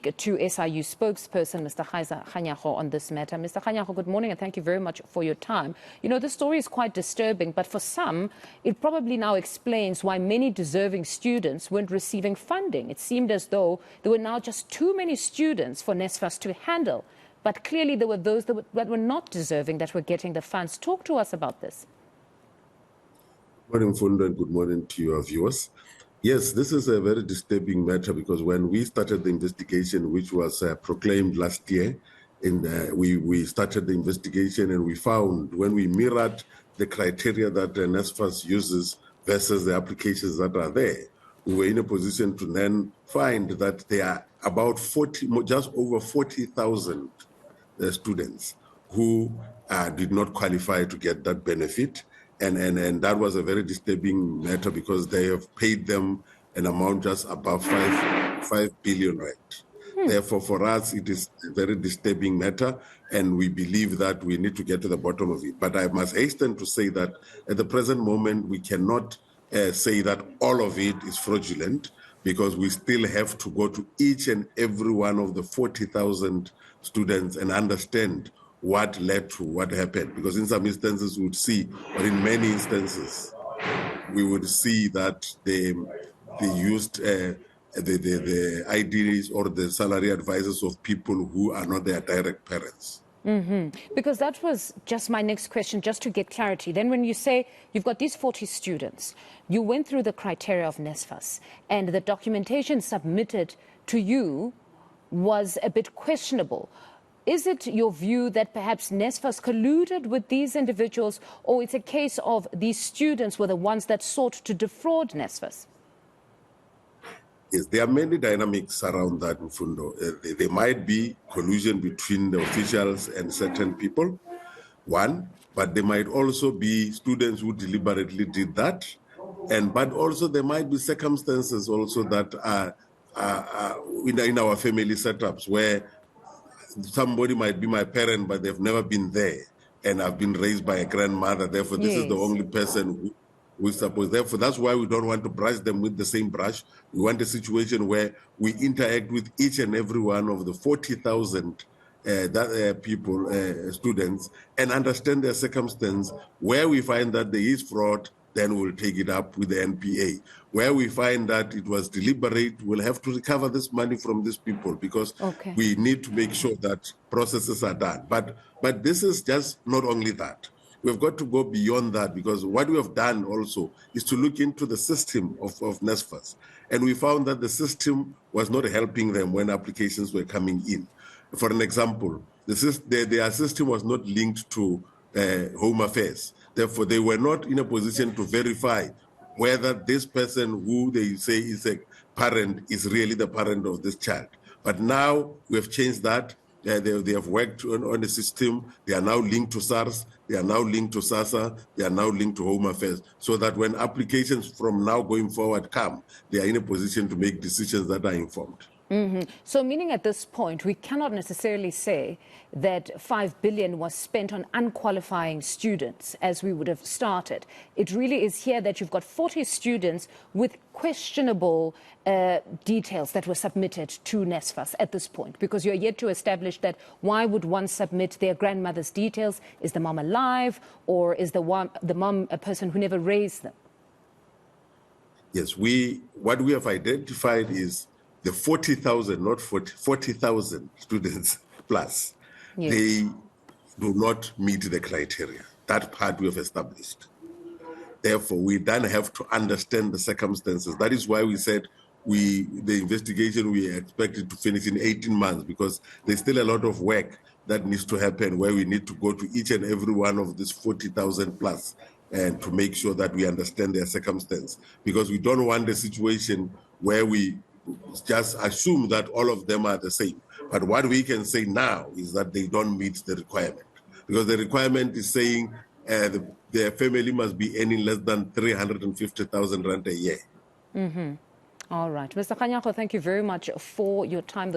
to SIU spokesperson, Mr. Kaizer Kganyago, on this matter. Mr. Kganyago, good morning and thank you very much for your time. You know, this story is quite disturbing, but for some, it probably now explains why many deserving students weren't receiving funding. It seemed as though there were now just too many students for NSFAS to handle. But clearly there were those that were not deserving that were getting the funds. Talk to us about this. Good morning, Fundo, and good morning to your viewers. Yes, this is a very disturbing matter because when we started the investigation, which was proclaimed last year, we started the investigation and we found when we mirrored the criteria that NSFAS uses versus the applications that are there, we were in a position to then find that there are about just over 40,000 students who did not qualify to get that benefit. And that was a very disturbing matter because they have paid them an amount just above 5 billion rand. Therefore, for us, it is a very disturbing matter, and we believe that we need to get to the bottom of it. But I must hasten to say that at the present moment, we cannot say that all of it is fraudulent because we still have to go to each and every one of the 40,000 students and understand what led to what happened. Because in some instances we would see, but in many instances, we would see that they used the IDs or the salary advisors of people who are not their direct parents. Because that was just my next question, just to get clarity. Then when you say you've got these 40 students, you went through the criteria of NSFAS, and the documentation submitted to you was a bit questionable. Is it your view that perhaps NSFAS colluded with these individuals, or it's a case of these students were the ones that sought to defraud NSFAS? Yes, there are many dynamics around that, Mfundo. There might be collusion between the officials and certain people, one, but there might also be students who deliberately did that. But also there might be circumstances also that are in our family setups where somebody might be my parent, but they've never been there, and I've been raised by a grandmother. Therefore, this is the only person who we suppose. Therefore, that's why we don't want to brush them with the same brush. We want a situation where we interact with each and every one of the 40,000 students, and understand their circumstance. Where we find that there is fraud, then we'll take it up with the NPA. Where we find that it was deliberate, we'll have to recover this money from these people because we need to make sure that processes are done. But this is just not only that. We've got to go beyond that because what we have done also is to look into the system of NSFAS. And we found that the system was not helping them when applications were coming in. For an example, their system was not linked to Home Affairs. Therefore, they were not in a position to verify whether this person who they say is a parent is really the parent of this child. But now we have changed that. They have worked on the system. They are now linked to SARS. They are now linked to SASA. They are now linked to Home Affairs, so that when applications from now going forward come, they are in a position to make decisions that are informed. So meaning at this point, we cannot necessarily say that 5 billion was spent on unqualifying students as we would have started. It really is here that you've got 40 students with questionable details that were submitted to NSFAS at this point, because you're yet to establish that. Why would one submit their grandmother's details? Is the mom alive, or is the mom a person who never raised them? Yes, what we have identified is the 40,000, not 40,000 students plus, they do not meet the criteria. That part we have established. Therefore, we then have to understand the circumstances. That is why we said the investigation we expected to finish in 18 months, because there's still a lot of work that needs to happen where we need to go to each and every one of these 40,000 plus and to make sure that we understand their circumstance. Because we don't want a situation where we just assume that all of them are the same. But what we can say now is that they don't meet the requirement, because the requirement is saying their family must be earning less than 350,000 rand a year. All right. Mr. Kganyago, thank you very much for your time.